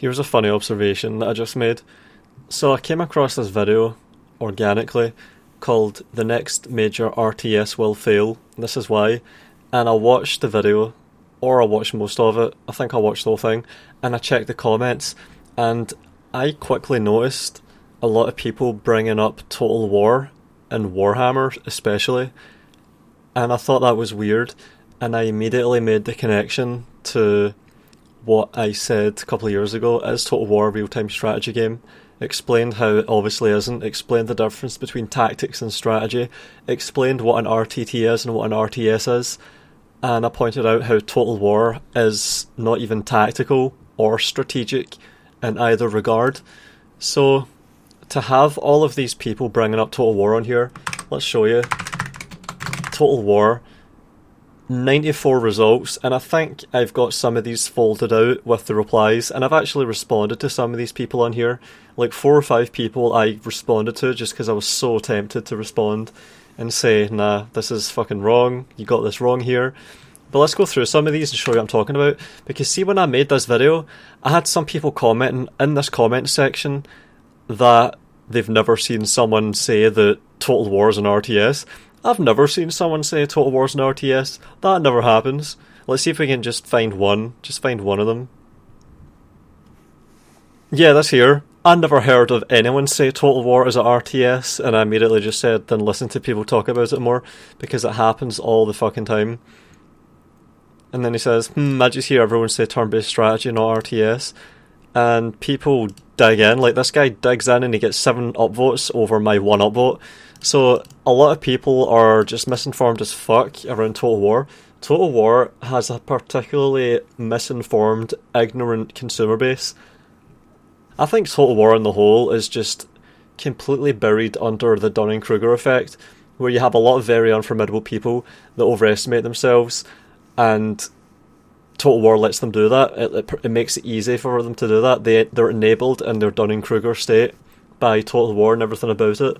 Here's a funny observation that I just made. So I came across this video organically called "The Next Major RTS Will Fail. This is Why." And I watched the video, or I watched most of it. I think I watched the whole thing. And I checked the comments, and I quickly noticed a lot of people bringing up Total War and Warhammer especially. And I thought that was weird. And I immediately made the connection to what I said a couple of years ago. Is Total War a real-time strategy game? Explained how it obviously isn't, explained the difference between tactics and strategy, explained what an RTT is and what an RTS is, and I pointed out how Total War is not even tactical or strategic in either regard. So, to have all of these people bringing up Total War on here, let's show you. Total War, 94 results, and I think I've got some of these folded out with the replies, and I've actually responded to some of these people on here. Like 4 or 5 people I responded to just because I was so tempted to respond and say, nah, this is fucking wrong, you got this wrong here. But let's go through some of these and show you what I'm talking about. Because see, when I made this video, I had some people commenting in this comment section that they've never seen someone say that Total War is an RTS. I've never seen someone say Total War is an RTS. That never happens. Let's see if we can just find one. Just find one of them. Yeah, that's here. I never heard of anyone say Total War is an RTS, and I immediately just said, then listen to people talk about it more, because it happens all the fucking time. And then he says, I just hear everyone say turn-based strategy, not RTS. And people dig in, like this guy digs in and he gets 7 upvotes over my 1 upvote. So a lot of people are just misinformed as fuck around Total War. Total War has a particularly misinformed, ignorant consumer base. I think Total War on the whole is just completely buried under the Dunning-Kruger effect, where you have a lot of very unformidable people that overestimate themselves, and Total War lets them do that. It makes it easy for them to do that. They're enabled in their Dunning-Kruger state by Total War and everything about it,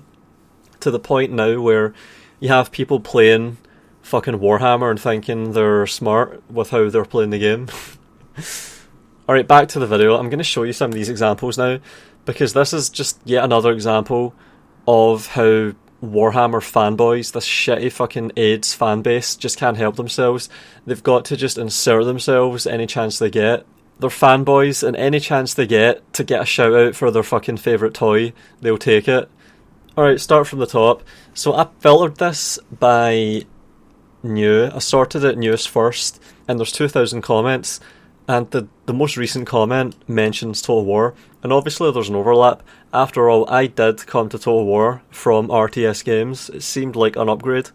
to the point now where you have people playing fucking Warhammer and thinking they're smart with how they're playing the game. Alright, back to the video. I'm going to show you some of these examples now, because this is just yet another example of how Warhammer fanboys, this shitty fucking AIDS fan base, just can't help themselves. They've got to just insert themselves any chance they get. They're fanboys, and any chance they get to get a shout out for their fucking favourite toy, they'll take it. Alright, start from the top. So I filtered this by new. I sorted it newest first, and there's 2,000 comments. And the most recent comment mentions Total War, and obviously there's an overlap. After all, I did come to Total War from RTS games. It seemed like an upgrade.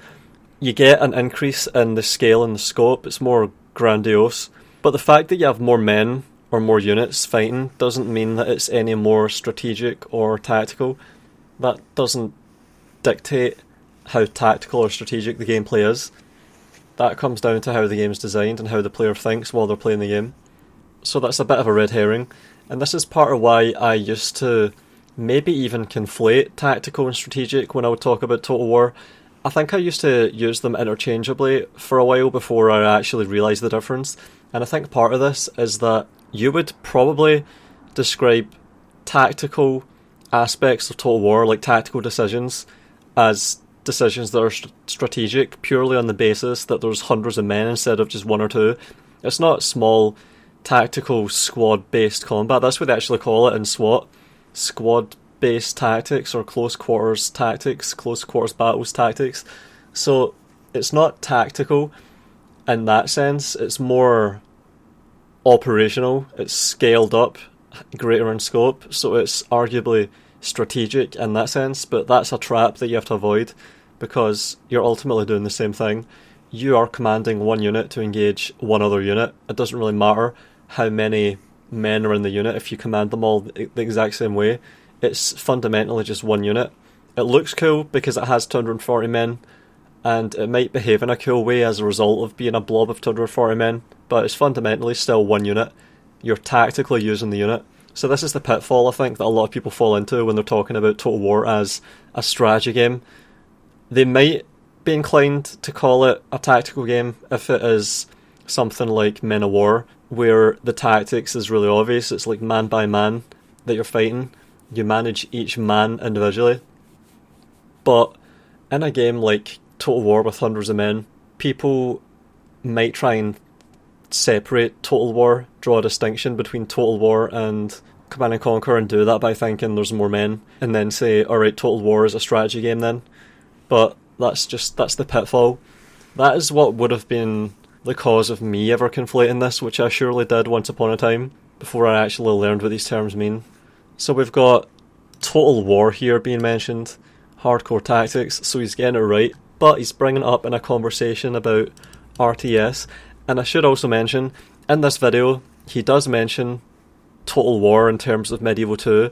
You get an increase in the scale and the scope, it's more grandiose. But the fact that you have more men or more units fighting doesn't mean that it's any more strategic or tactical. That doesn't dictate how tactical or strategic the gameplay is. That comes down to how the game's designed and how the player thinks while they're playing the game. So that's a bit of a red herring. And this is part of why I used to maybe even conflate tactical and strategic when I would talk about Total War. I think I used to use them interchangeably for a while before I actually realised the difference. And I think part of this is that you would probably describe tactical aspects of Total War, like tactical decisions, as decisions that are strategic purely on the basis that there's hundreds of men instead of just 1 or 2. It's not small tactical squad based combat. That's what they actually call it in SWAT. Squad based tactics, or close quarters tactics, close quarters battles tactics. So it's not tactical in that sense, it's more operational, it's scaled up, greater in scope, so it's arguably strategic in that sense, but that's a trap that you have to avoid, because you're ultimately doing the same thing. You are commanding one unit to engage one other unit. It doesn't really matter how many men are in the unit if you command them all the exact same way. It's fundamentally just one unit. It looks cool because it has 240 men, and it might behave in a cool way as a result of being a blob of 240 men, but it's fundamentally still one unit. You're tactically using the unit. So this is the pitfall, I think, that a lot of people fall into when they're talking about Total War as a strategy game. They might be inclined to call it a tactical game if it is something like Men of War, where the tactics is really obvious. It's like man by man that you're fighting. You manage each man individually. But in a game like Total War with hundreds of men, people might try and separate Total War, draw a distinction between Total War and Command and Conquer, and do that by thinking there's more men, and then say, alright, Total War is a strategy game then. But that's the pitfall. That is what would have been the cause of me ever conflating this, which I surely did once upon a time, before I actually learned what these terms mean. So we've got Total War here being mentioned, hardcore tactics, so he's getting it right, but he's bringing it up in a conversation about RTS. And I should also mention, in this video, he does mention Total War in terms of Medieval 2,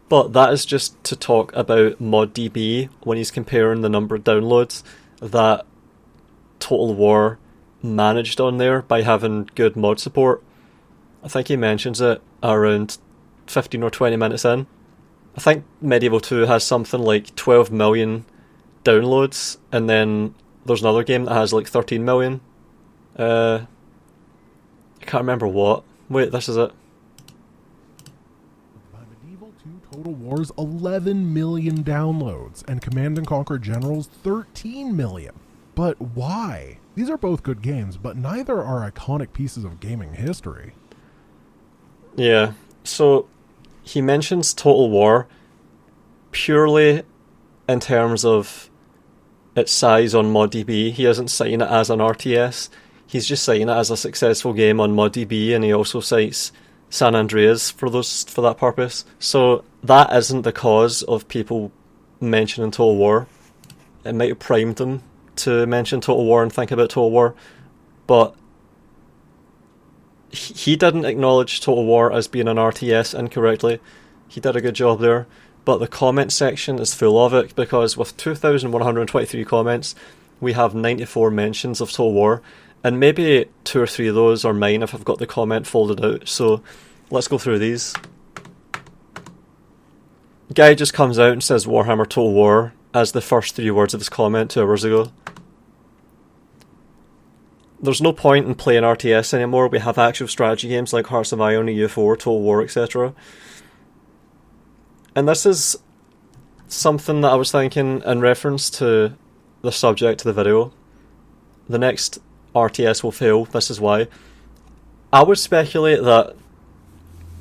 but that is just to talk about ModDB when he's comparing the number of downloads that Total War managed on there by having good mod support. I think he mentions it around 15 or 20 minutes in. I think Medieval 2 has something like 12 million downloads, and then there's another game that has like 13 million. I can't remember what. Wait, this is it. Medieval 2 Total War's 11 million downloads, and Command and Conquer General's 13 million. But why? These are both good games, but neither are iconic pieces of gaming history. Yeah, so he mentions Total War purely in terms of its size on ModDB. He isn't citing it as an RTS. He's just citing it as a successful game on ModDB, and he also cites San Andreas for that purpose. So that isn't the cause of people mentioning Total War. It might have primed them to mention Total War and think about Total War, but he didn't acknowledge Total War as being an RTS incorrectly. He did a good job there, but the comment section is full of it, because with 2,123 comments, we have 94 mentions of Total War, and maybe 2 or 3 of those are mine if I've got the comment folded out. So let's go through these. Guy just comes out and says Warhammer Total War as the first 3 words of his comment 2 hours ago. There's no point in playing RTS anymore. We have actual strategy games like Hearts of Iron, EU4, Total War, etc. And this is something that I was thinking in reference to the subject of the video. The next RTS will fail, this is why. I would speculate that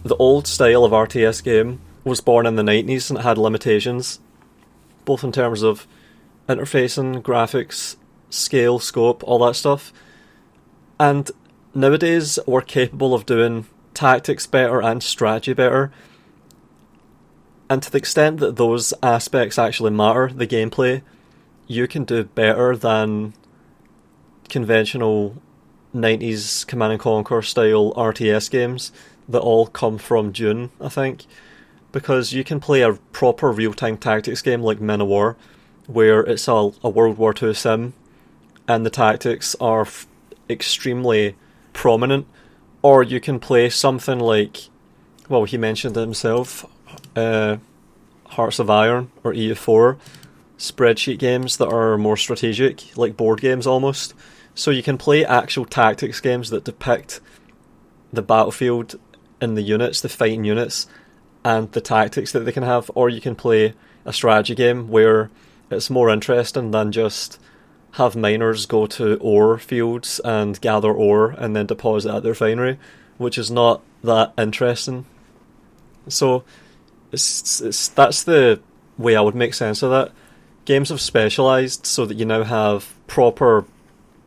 the old style of RTS game was born in the 90s and it had limitations, both in terms of interfacing, graphics, scale, scope, all that stuff. And nowadays we're capable of doing tactics better and strategy better. And to the extent that those aspects actually matter, the gameplay, you can do better than conventional 90s Command and Conquer style RTS games that all come from Dune, I think. Because you can play a proper real-time tactics game like Men of War, where it's a World War II sim, and the tactics are extremely prominent. Or you can play something like, well, he mentioned it himself, Hearts of Iron or EU4, spreadsheet games that are more strategic, like board games almost. So you can play actual tactics games that depict the battlefield and the units, the fighting units, and the tactics that they can have. Or you can play a strategy game where it's more interesting than just have miners go to ore fields and gather ore and then deposit at their refinery, which is not that interesting. So that's the way I would make sense of that. Games have specialised so that you now have proper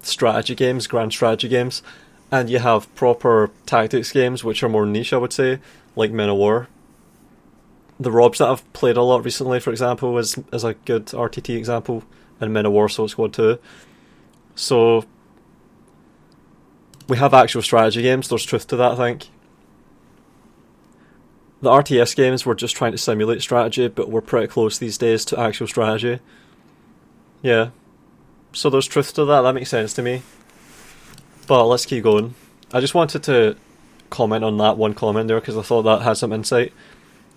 strategy games, grand strategy games, and you have proper tactics games which are more niche, I would say, like Men of War. The Robs that I've played a lot recently, for example, is a good RTT example, and Men of War Soul Squad 2. So we have actual strategy games, there's truth to that, I think. The RTS games were just trying to simulate strategy, but we're pretty close these days to actual strategy. Yeah. So there's truth to that makes sense to me. But let's keep going. I just wanted to comment on that one comment there because I thought that had some insight.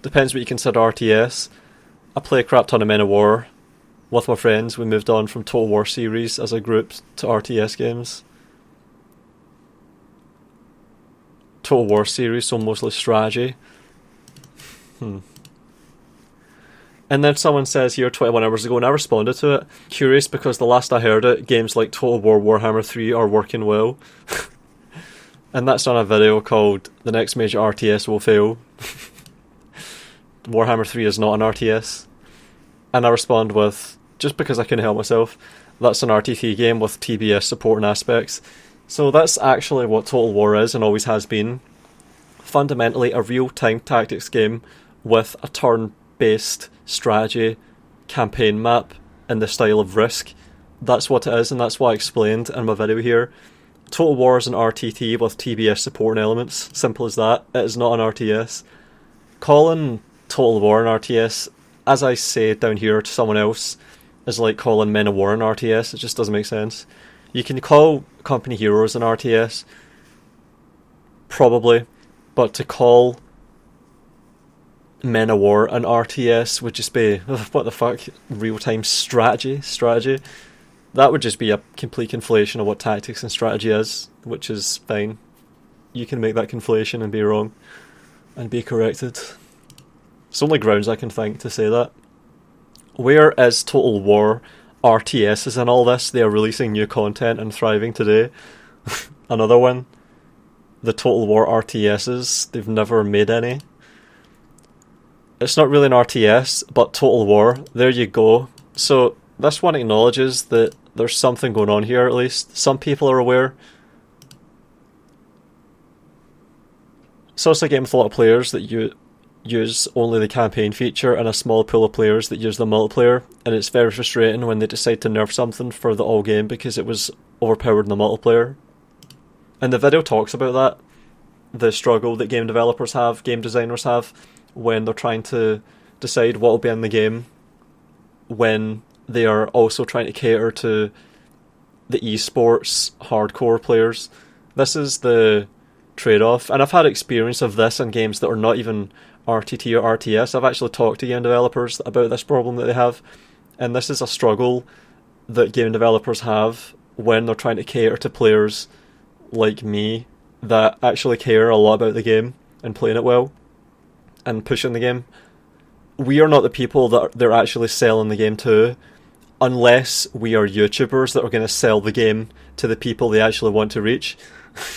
Depends what you consider RTS. I play a crap ton of Men of War. With my friends, we moved on from Total War series as a group to RTS games. Total War series, so mostly strategy. And then someone says here 21 hours ago, and I responded to it. Curious because the last I heard it, games like Total War Warhammer 3 are working well. And that's on a video called The Next Major RTS Will Fail. Warhammer 3 is not an RTS. And I respond with, just because I couldn't help myself, that's an RTT game with TBS support and aspects. So that's actually what Total War is and always has been. Fundamentally a real-time tactics game with a turn-based strategy campaign map in the style of Risk. That's what it is, and that's what I explained in my video here. Total War is an RTT with TBS support and elements. Simple as that. It is not an RTS. Calling Total War an RTS, as I say down here to someone else, is like calling Men of War an RTS. It just doesn't make sense. You can call Company Heroes an RTS, probably, but to call Men of War an RTS would just be, what the fuck, real-time strategy. That would just be a complete conflation of what tactics and strategy is, which is fine. You can make that conflation and be wrong, and be corrected. It's only grounds I can think to say that. Where is Total War RTSs in all this? They are releasing new content and thriving today. Another one. The Total War RTSs, they've never made any. It's not really an RTS, but Total War, there you go. So, this one acknowledges that there's something going on here at least. Some people are aware. So it's a game with a lot of players that use only the campaign feature and a small pool of players that use the multiplayer, and it's very frustrating when they decide to nerf something for the all game because it was overpowered in the multiplayer. And the video talks about that, the struggle that game developers have, game designers have, when they're trying to decide what will be in the game when they are also trying to cater to the esports hardcore players. This is the trade-off, and I've had experience of this in games that are not even RTT or RTS. I've actually talked to game developers about this problem that they have, and this is a struggle that game developers have when they're trying to cater to players like me that actually care a lot about the game and playing it well and pushing the game. We are not the people that they're actually selling the game to, unless we are YouTubers that are going to sell the game to the people they actually want to reach.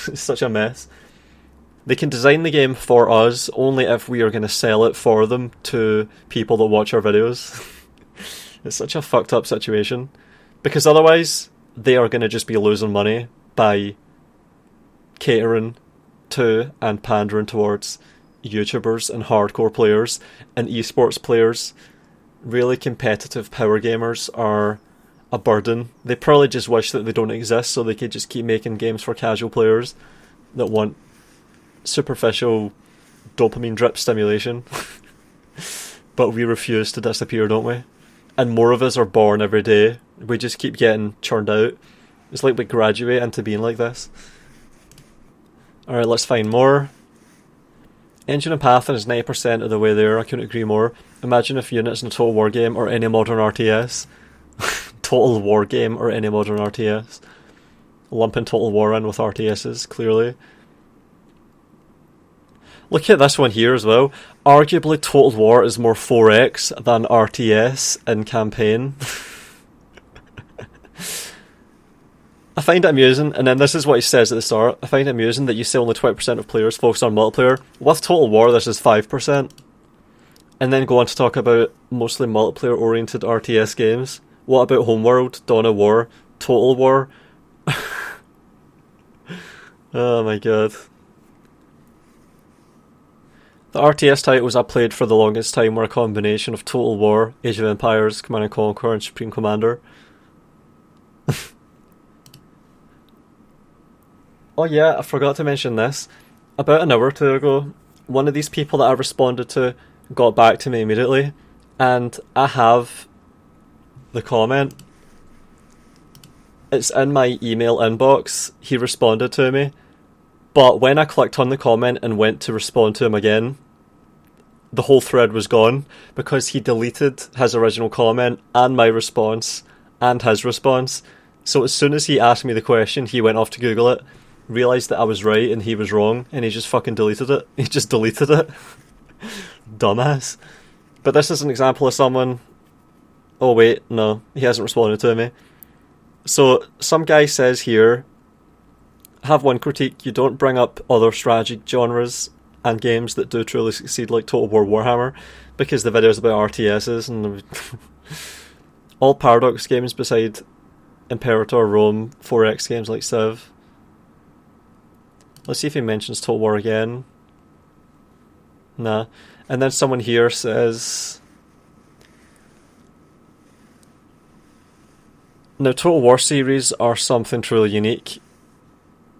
It's such a mess. They can design the game for us only if we are going to sell it for them to people that watch our videos. It's such a fucked up situation. Because otherwise, they are going to just be losing money by catering to and pandering towards YouTubers and hardcore players and esports players. Really competitive power gamers are a burden. They probably just wish that they don't exist so they could just keep making games for casual players that want superficial dopamine drip stimulation. But we refuse to disappear, don't we? And more of us are born every day. We just keep getting churned out. It's like we graduate into being like this. Alright, let's find more. Engine and Path is 90% of the way there. I couldn't agree more. Imagine if units in a Total War game or any modern RTS. Total War game or any modern RTS. Lumping Total War in with RTSs, clearly. Look at this one here as well. Arguably Total War is more 4X than RTS in campaign. I find it amusing, and then this is what he says at the start. I find it amusing that you say only 20% of players focus on multiplayer. With Total War, this is 5%. And then go on to talk about mostly multiplayer-oriented RTS games. What about Homeworld, Dawn of War, Total War? Oh my god. The RTS titles I played for the longest time were a combination of Total War, Age of Empires, Command & Conquer, and Supreme Commander. Oh yeah, I forgot to mention this. About an hour or two ago, one of these people that I responded to got back to me immediately, and I have the comment. It's in my email inbox. He responded to me, but when I clicked on the comment and went to respond to him again, the whole thread was gone because he deleted his original comment and my response and his response. So as soon as he asked me the question, he went off to Google it. realised that I was right and he was wrong, and he just fucking deleted it. He just deleted it. Dumbass. But this is an example of someone... Oh wait, no, he hasn't responded to me. So, some guy says here, have one critique, you don't bring up other strategy genres and games that do truly succeed like Total War Warhammer, because the video's about RTSs and all Paradox games beside Imperator, Rome, 4X games like Civ. Let's see if he mentions Total War again. Nah. And then someone here says... Now, Total War series are something truly unique.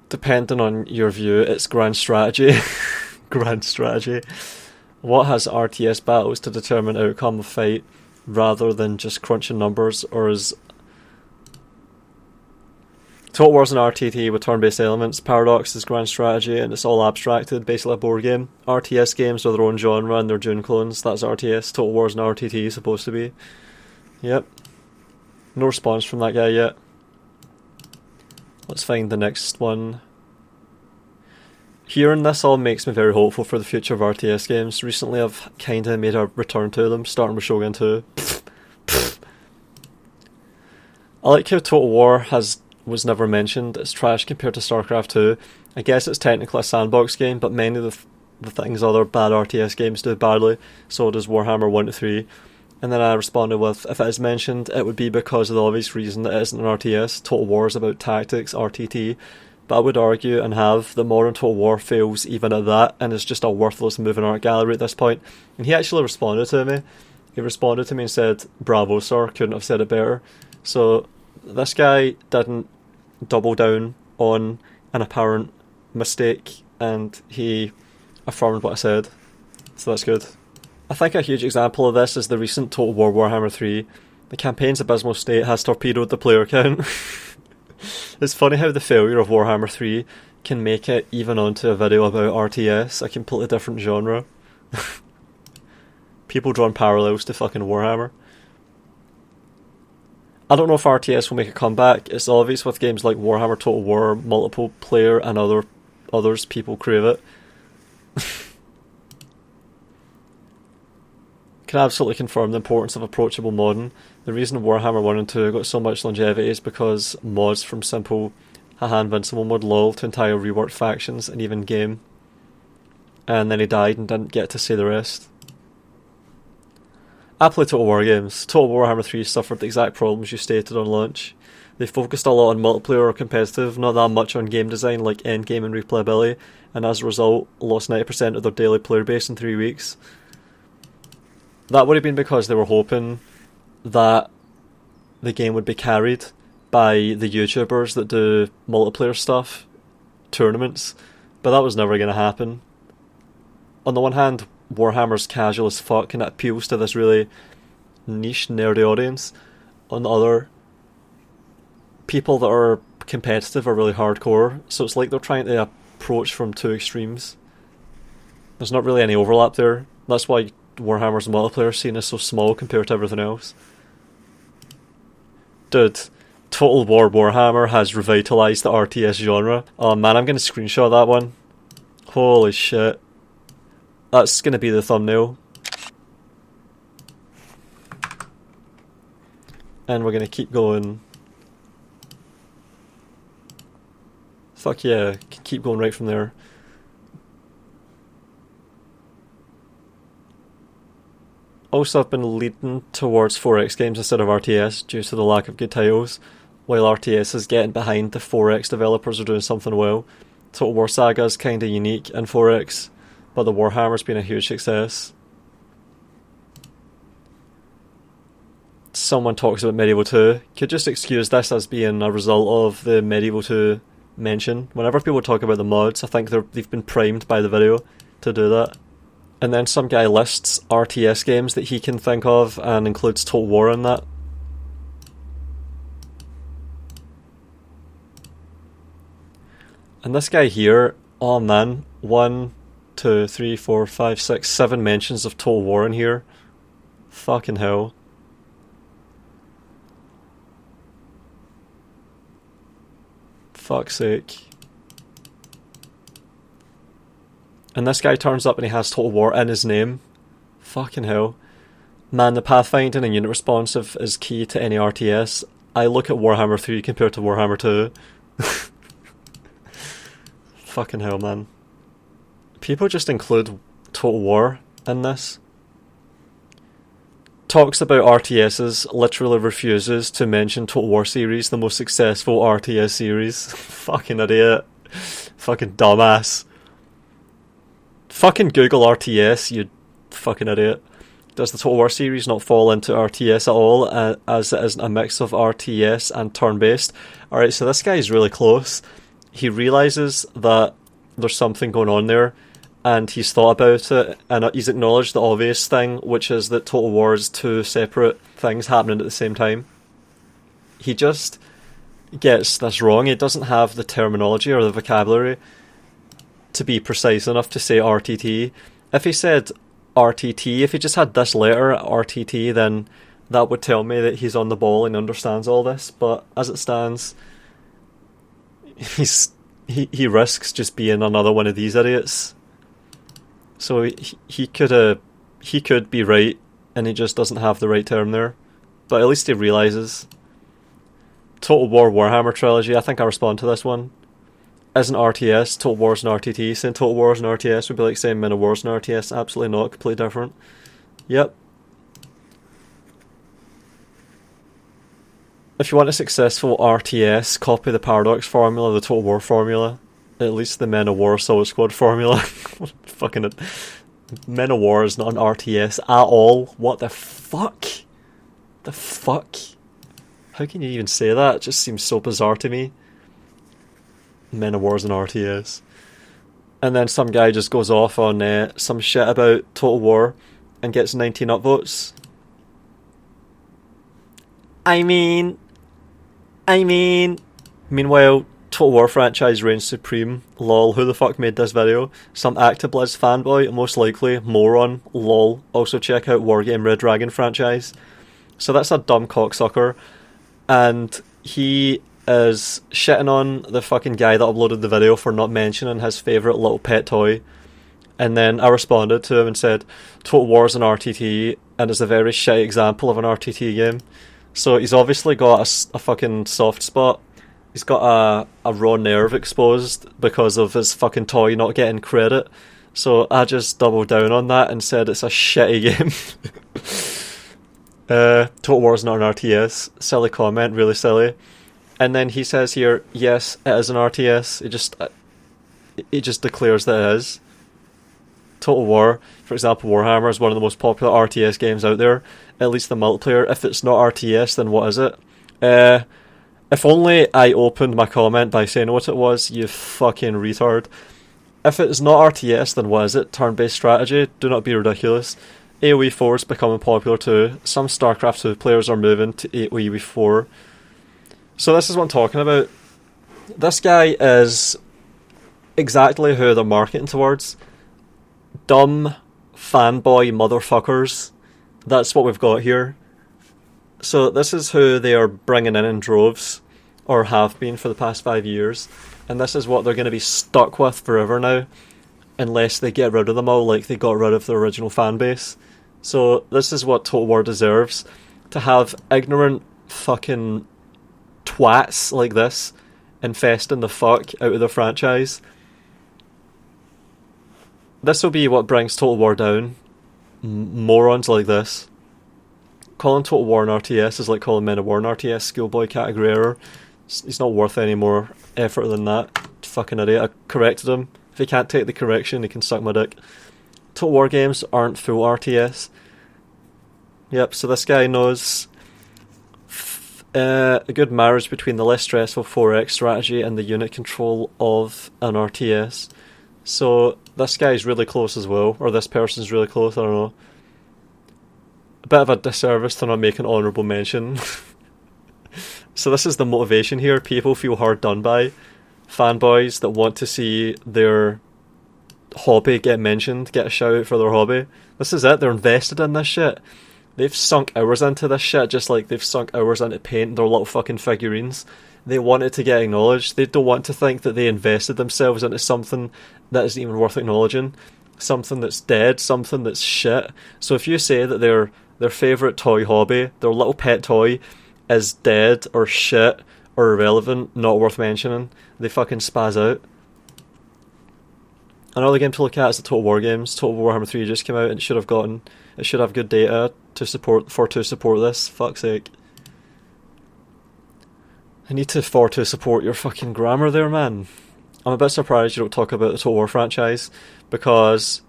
Depending on your view, it's grand strategy. Grand strategy. What has RTS battles to determine outcome of fight rather than just crunching numbers, or is Total War's an RTT with turn-based elements, Paradox is grand strategy and it's all abstracted, basically a board game. RTS games are their own genre and they're Dune clones, that's RTS. Total War's an RTT supposed to be. Yep. No response from that guy yet. Let's find the next one. Hearing this all makes me very hopeful for the future of RTS games. Recently I've kinda made a return to them, starting with Shogun 2. I like how Total War was never mentioned. It's trash compared to StarCraft 2. I guess it's technically a sandbox game, but many of the things other bad RTS games do badly, so does Warhammer 1 to 3. And then I responded with, if it is mentioned, it would be because of the obvious reason that it isn't an RTS. Total War is about tactics, RTT. But I would argue and have that modern Total War fails even at that and is just a worthless moving art gallery at this point. And he actually responded to me. He responded to me and said, bravo sir, couldn't have said it better. So this guy didn't double down on an apparent mistake and he affirmed what I said. So that's good. I think a huge example of this is the recent Total War Warhammer 3. The campaign's abysmal state has torpedoed the player count. It's funny how the failure of Warhammer 3 can make it even onto a video about RTS, a completely different genre. People drawing parallels to fucking Warhammer. I don't know if RTS will make a comeback. It's obvious with games like Warhammer Total War, multiple player and others, people crave it. Can absolutely confirm the importance of approachable modding. The reason Warhammer 1 and 2 got so much longevity is because mods from simple haha invincible mode LOL to entire reworked factions and even game. And then he died and didn't get to say the rest. I play Total War games. Total War Warhammer 3 suffered the exact problems you stated on launch. They focused a lot on multiplayer or competitive, not that much on game design like endgame and replayability, and as a result lost 90% of their daily player base in 3 weeks. That would have been because they were hoping that the game would be carried by the YouTubers that do multiplayer stuff, tournaments, but that was never going to happen. On the one hand, Warhammer's casual as fuck and it appeals to this really niche, nerdy audience. On the other, people that are competitive are really hardcore, so it's like they're trying to approach from two extremes. There's not really any overlap there. That's why Warhammer's multiplayer scene is so small compared to everything else. Dude, Total War Warhammer has revitalised the RTS genre. Oh man, I'm going to screenshot that one. Holy shit. That's going to be the thumbnail. And we're going to keep going. Fuck yeah, keep going right from there. Also, I've been leading towards 4X games instead of RTS due to the lack of good titles, while RTS is getting behind the 4X developers are doing something well. Total War Saga is kinda unique in 4X, but the Warhammer's been a huge success. Someone talks about Medieval 2. Could just excuse this as being a result of the Medieval 2 mention. Whenever people talk about the mods, I think they've been primed by the video to do that. And then some guy lists RTS games that he can think of and includes Total War in that. And this guy here, oh man, 1, 2, 3, 4, 5, 6, 7 mentions of Total War in here. Fucking hell. Fuck's sake. And this guy turns up and he has Total War in his name. Fucking hell. Man, the pathfinding and unit responsive is key to any RTS. I look at Warhammer 3 compared to Warhammer 2. Fucking hell, man. People just include Total War in this. Talks about RTSs, literally refuses to mention Total War series, the most successful RTS series. Fucking idiot. Fucking dumbass. Fucking Google RTS, you fucking idiot. Does the Total War series not fall into RTS at all, as it is a mix of RTS and turn-based? Alright, so this guy is really close. He realises that there's something going on there, and he's thought about it, and he's acknowledged the obvious thing, which is that Total War is two separate things happening at the same time. He just gets this wrong. He doesn't have the terminology or the vocabulary to be precise enough to say RTT. If he said RTT, if he just had this letter, RTT, then that would tell me that he's on the ball and understands all this, but as it stands, he risks just being another one of these idiots. So he could be right, and he just doesn't have the right term there. But at least he realises. Total War Warhammer trilogy, I think I respond to this one. Isn't RTS, Total War's an RTT. Saying Total War's an RTS would be like saying Men of War's an RTS. Absolutely not, completely different. Yep. If you want a successful RTS, copy the Paradox formula, the Total War formula. At least the Men of War Solid Squad formula. Fucking it. Men of War is not an RTS at all. What the fuck? The fuck? How can you even say that? It just seems so bizarre to me. Men of War is an RTS. And then some guy just goes off on some shit about Total War and gets 19 upvotes. I mean... Meanwhile, Total War franchise reigns supreme. Lol, who the fuck made this video? Some ActiBliz fanboy, most likely. Moron. Lol. Also check out Wargame Red Dragon franchise. So that's a dumb cocksucker. And he is shitting on the fucking guy that uploaded the video for not mentioning his favourite little pet toy. And then I responded to him and said, Total War is an RTT and is a very shit example of an RTT game. So he's obviously got a fucking soft spot. He's got a raw nerve exposed because of his fucking toy not getting credit. So I just doubled down on that and said it's a shitty game. Total War's not an RTS. Silly comment, really silly. And then he says here, yes, it is an RTS. It just declares that it is. Total War, for example, Warhammer is one of the most popular RTS games out there. At least the multiplayer. If it's not RTS, then what is it? If only I opened my comment by saying what it was, you fucking retard. If it's not RTS, then what is it? Turn-based strategy? Do not be ridiculous. AoE 4 is becoming popular too. Some StarCraft 2 players are moving to AoE 4. So this is what I'm talking about. This guy is exactly who they're marketing towards. Dumb fanboy motherfuckers. That's what we've got here. So this is who they are bringing in droves, or have been for the past 5 years, and this is what they're going to be stuck with forever now, unless they get rid of them all like they got rid of the original fan base. So this is what Total War deserves, to have ignorant fucking twats like this infesting the fuck out of the franchise. This will be what brings Total War down. Morons like this. Calling Total War an RTS is like calling Men of War an RTS. Schoolboy category error. He's not worth any more effort than that. Fucking idiot. I corrected him. If he can't take the correction, he can suck my dick. Total War games aren't full RTS. Yep, so this guy knows a good marriage between the less stressful 4X strategy and the unit control of an RTS. So this guy's really close as well, or this person's really close, I don't know. A bit of a disservice to not make an honourable mention. So this is the motivation here. People feel hard done by. Fanboys that want to see their hobby get mentioned, get a shout out for their hobby. This is it, they're invested in this shit. They've sunk hours into this shit, just like they've sunk hours into painting their little fucking figurines. They want it to get acknowledged. They don't want to think that they invested themselves into something that isn't even worth acknowledging. Something that's dead, something that's shit. So if you say that their favourite toy hobby, their little pet toy, is dead or shit or irrelevant, not worth mentioning, they fucking spaz out. Another game to look at is the Total War games. Total Warhammer 3 just came out and it should have good data to support this. Fuck's sake. I need to support your fucking grammar there, man. I'm a bit surprised you don't talk about the Total War franchise because...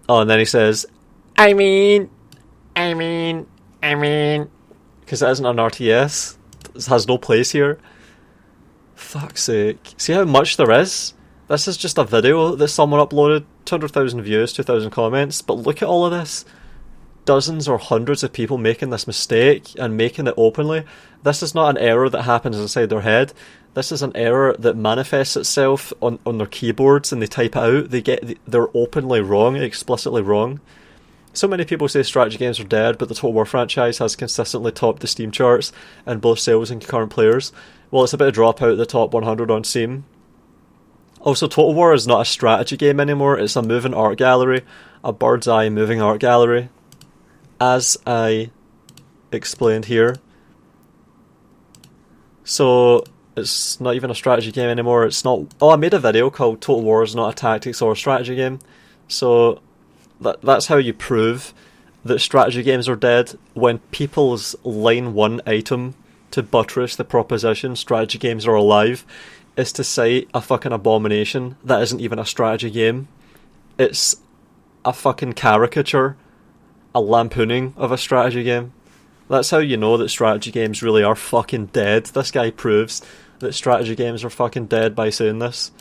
Oh, and then he says, I mean... Because it isn't an RTS. It has no place here. Fuck's sake. See how much there is? This is just a video that someone uploaded, 200,000 views, 2,000 comments, but look at all of this. Dozens or hundreds of people making this mistake and making it openly. This is not an error that happens inside their head. This is an error that manifests itself on their keyboards and they type it out. They're openly wrong, explicitly wrong. So many people say strategy games are dead, but the Total War franchise has consistently topped the Steam charts in both sales and concurrent players. Well, it's a bit of drop out of the top 100 on Steam. Also, Total War is not a strategy game anymore, it's a moving art gallery, a bird's eye moving art gallery. As I explained here. So, it's not even a strategy game anymore, it's not... Oh, I made a video called Total War is not a tactics or a strategy game. So, that's how you prove that strategy games are dead, when people's line 1 item to buttress the proposition strategy games are alive is to cite a fucking abomination that isn't even a strategy game. It's a fucking caricature, a lampooning of a strategy game. That's how you know that strategy games really are fucking dead. This guy proves that strategy games are fucking dead by saying this.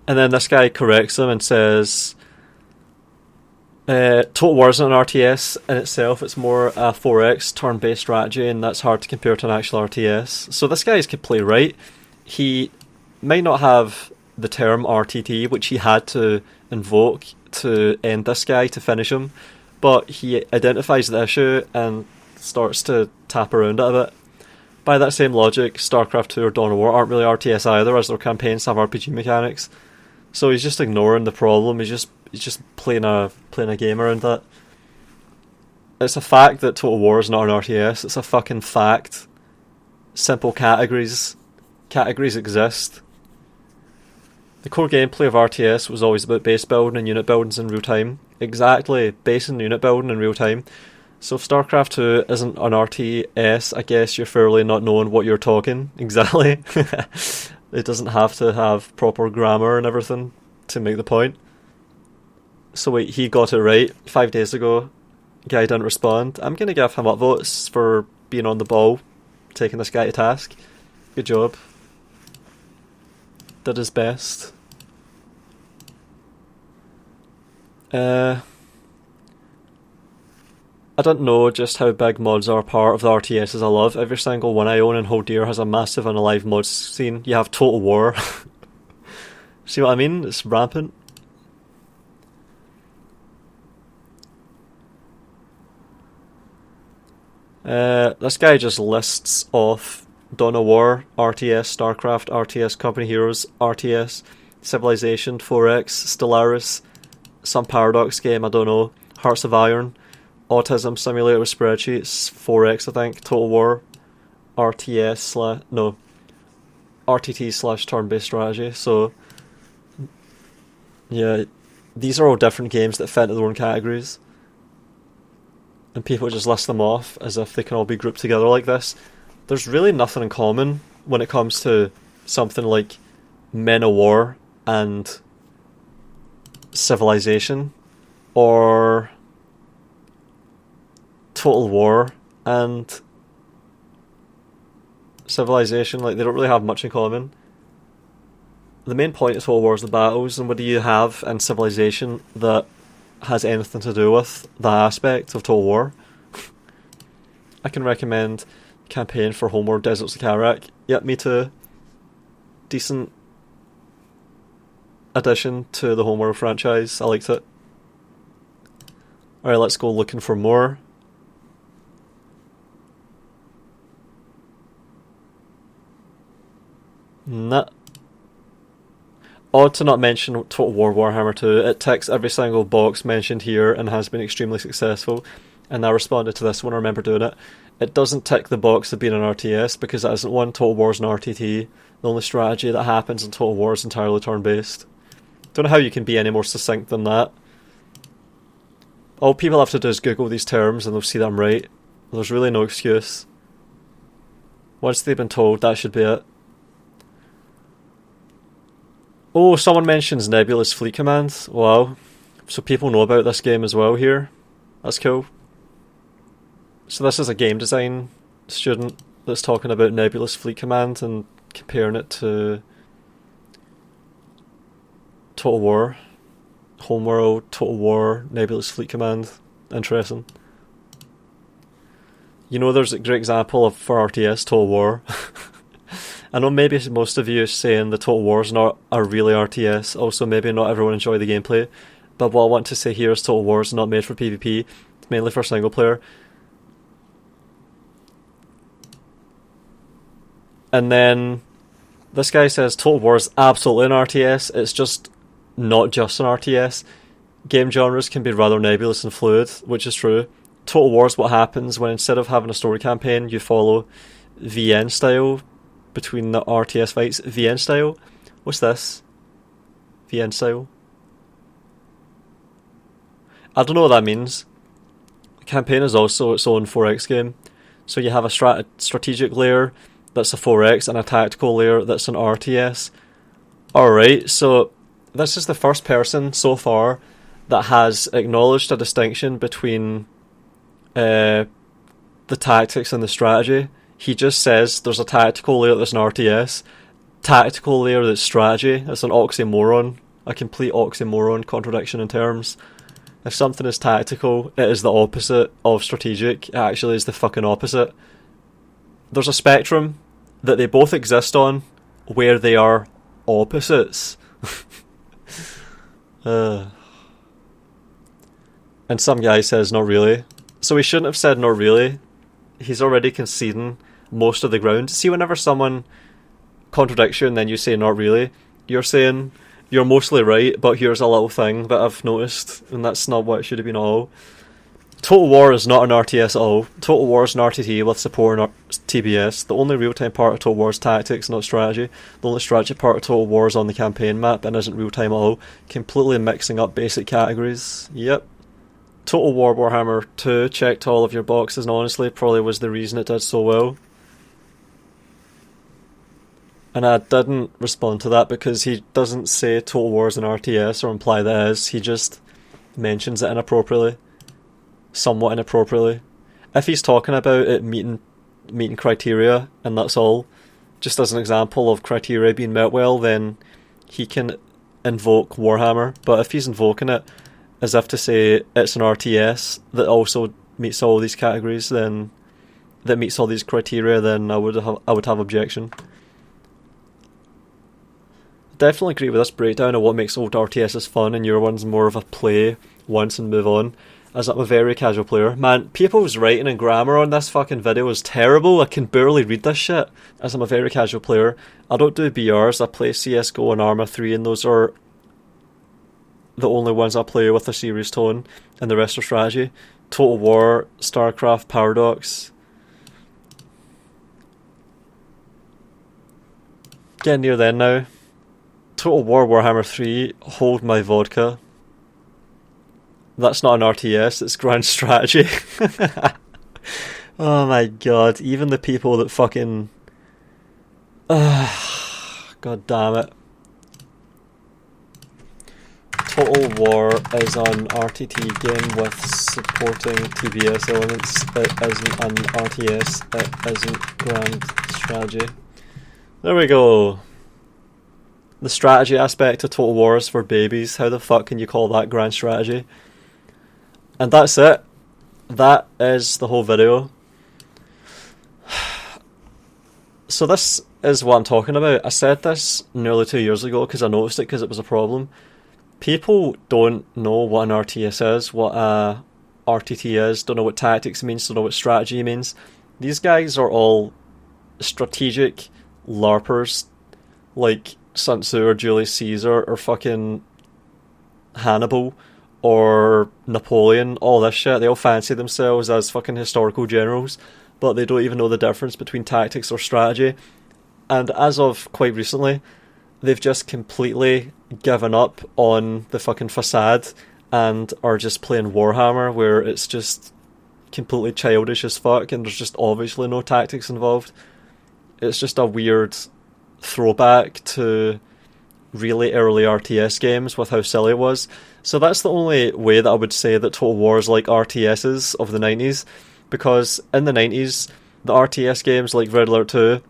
And then this guy corrects him and says, Total War isn't an RTS in itself, it's more a 4X turn-based strategy, and that's hard to compare to an actual RTS. So this guy is completely right. He might not have the term RTT, which he had to invoke to end this guy, to finish him, but he identifies the issue and starts to tap around it a bit. By that same logic, StarCraft 2 or Dawn of War aren't really RTS either, as their campaigns have RPG mechanics. So he's just ignoring the problem, he's just playing a game around that. It's a fact that Total War is not an RTS, it's a fucking fact. Simple categories. Categories exist. The core gameplay of RTS was always about base building and unit buildings in real time. Exactly, base and unit building in real time. So if StarCraft 2 isn't an RTS, I guess you're fairly not knowing what you're talking. Exactly. It doesn't have to have proper grammar and everything to make the point. So wait, he got it right 5 days ago. Guy didn't respond. I'm going to give him upvotes for being on the ball, taking this guy to task. Good job. Did his best. I don't know just how big mods are part of the RTSs I love. Every single one I own and hold dear has a massive and alive mods scene. You have Total War. See what I mean? It's rampant. This guy just lists off Dawn of War, RTS, StarCraft, RTS, Company Heroes, RTS, Civilization, 4X, Stellaris, some Paradox game, I don't know, Hearts of Iron, Autism Simulator with spreadsheets, 4X I think, Total War, RTT / turn-based strategy. So yeah, these are all different games that fit into their own categories, and people just list them off as if they can all be grouped together like this. There's really nothing in common when it comes to something like Men of War and Civilization, or Total War and Civilization. Like, they don't really have much in common. The main point of Total War is the battles, and what do you have in Civilization that has anything to do with that aspect of Total War? I can recommend Campaign for Homeworld Deserts of Karak. Yep, me too. Decent addition to the Homeworld franchise. I liked it. Alright, let's go looking for more. Nah. Odd to not mention Total War Warhammer 2. It ticks every single box mentioned here and has been extremely successful. And I responded to this one, I remember doing it. It doesn't tick the box of being an RTS because it isn't one. Total War is an RTT. The only strategy that happens in Total War is entirely turn-based. Don't know how you can be any more succinct than that. All people have to do is Google these terms and they'll see that I'm right. There's really no excuse. Once they've been told, that should be it. Oh, someone mentions Nebula's Fleet Command. Wow. So people know about this game as well here. That's cool. So this is a game design student that's talking about Nebula's Fleet Command and comparing it to Total War. Homeworld, Total War, Nebula's Fleet Command. Interesting. You know, there's a great example of for RTS, Total War. I know maybe most of you are saying the Total War is not a really RTS. Also, maybe not everyone enjoy the gameplay. But what I want to say here is Total War is not made for PvP. It's mainly for single player. And then this guy says Total War is absolutely an RTS. It's just not just an RTS. Game genres can be rather nebulous and fluid, which is true. Total War is what happens when instead of having a story campaign, you follow VN style between the RTS fights. VN style? What's this? VN style? I don't know what that means. The campaign is also its own 4X game. So you have a strategic layer that's a 4X and a tactical layer that's an RTS. Alright, so this is the first person so far that has acknowledged a distinction between the tactics and the strategy. He just says there's a tactical layer that's an RTS, tactical layer that's strategy. That's an oxymoron, a complete oxymoron, contradiction in terms. If something is tactical, it is the opposite of strategic. It actually is the fucking opposite. There's a spectrum that they both exist on where they are opposites. And some guy says not really. So he shouldn't have said not really. He's already conceding most of the ground. See, whenever someone contradicts you and then you say not really, you're saying you're mostly right, but here's a little thing that I've noticed, and that's not what it should have been at all. Total War is not an RTS at all. Total War is an RTT with support in TBS. The only real-time part of Total War is tactics, not strategy. The only strategy part of Total War is on the campaign map and isn't real-time at all. Completely mixing up basic categories. Yep. Total War Warhammer 2 checked all of your boxes and honestly probably was the reason it did so well. And I didn't respond to that because he doesn't say Total War is an RTS or imply that it is. He just mentions it inappropriately. Somewhat inappropriately. If he's talking about it meeting criteria and that's all, just as an example of criteria being met well, then he can invoke Warhammer. But if he's invoking it as if to say it's an RTS that also meets all these categories, then that meets all these criteria, then I would have objection. Definitely agree with this breakdown of what makes old RTSs fun and your one's more of a play once and move on. As I'm a very casual player. Man, people's writing and grammar on this fucking video is terrible. I can barely read this shit. As I'm a very casual player. I don't do BRs. I play CSGO and Arma 3 and those are the only ones I play with a serious tone. And the rest are strategy. Total War, StarCraft, Paradox. Getting near then now. Total War Warhammer 3, hold my vodka. That's not an RTS, it's grand strategy. Oh my god, even the people that fucking... God damn it. Total War is an RTT game with supporting TBS elements. It isn't an RTS, it isn't grand strategy. There we go. The strategy aspect of Total War is for babies. How the fuck can you call that grand strategy? And that's it. That is the whole video. So this is what I'm talking about. I said this nearly 2 years ago because I noticed it because it was a problem. People don't know what an RTS is, what a RTT is, don't know what tactics means, don't know what strategy means. These guys are all strategic LARPers, like Sun Tzu or Julius Caesar or fucking Hannibal or Napoleon, all this shit. They all fancy themselves as fucking historical generals, but they don't even know the difference between tactics or strategy. And as of quite recently, they've just completely given up on the fucking facade and are just playing Warhammer, where it's just completely childish as fuck and there's just obviously no tactics involved. It's just a weird throwback to really early RTS games with how silly it was. So that's the only way that I would say that Total War is like RTSs of the 90s, because in the 90s, the RTS games like Red Alert 2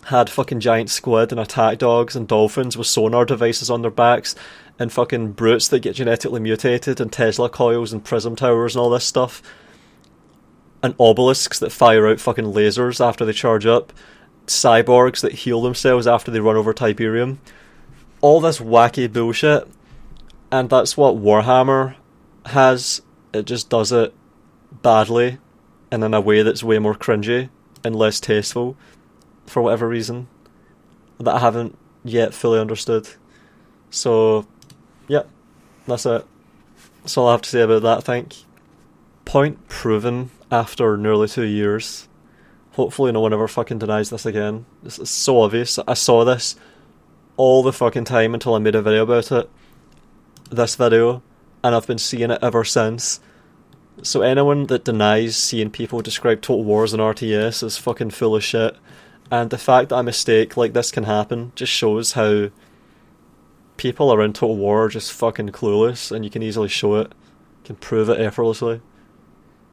had fucking giant squid and attack dogs and dolphins with sonar devices on their backs and fucking brutes that get genetically mutated and Tesla coils and prism towers and all this stuff, and obelisks that fire out fucking lasers after they charge up, cyborgs that heal themselves after they run over Tiberium. All this wacky bullshit, and that's what Warhammer has. It just does it badly and in a way that's way more cringy and less tasteful for whatever reason that I haven't yet fully understood. So, yeah, that's it. That's all I have to say about that, I think. Point proven after nearly 2 years. Hopefully no one ever fucking denies this again. This is so obvious. I saw this all the fucking time until I made a video about it. This video. And I've been seeing it ever since. So anyone that denies seeing people describe Total War as an RTS is fucking full of shit. And the fact that a mistake like this can happen just shows how people around Total War are just fucking clueless, and you can easily show it. You can prove it effortlessly.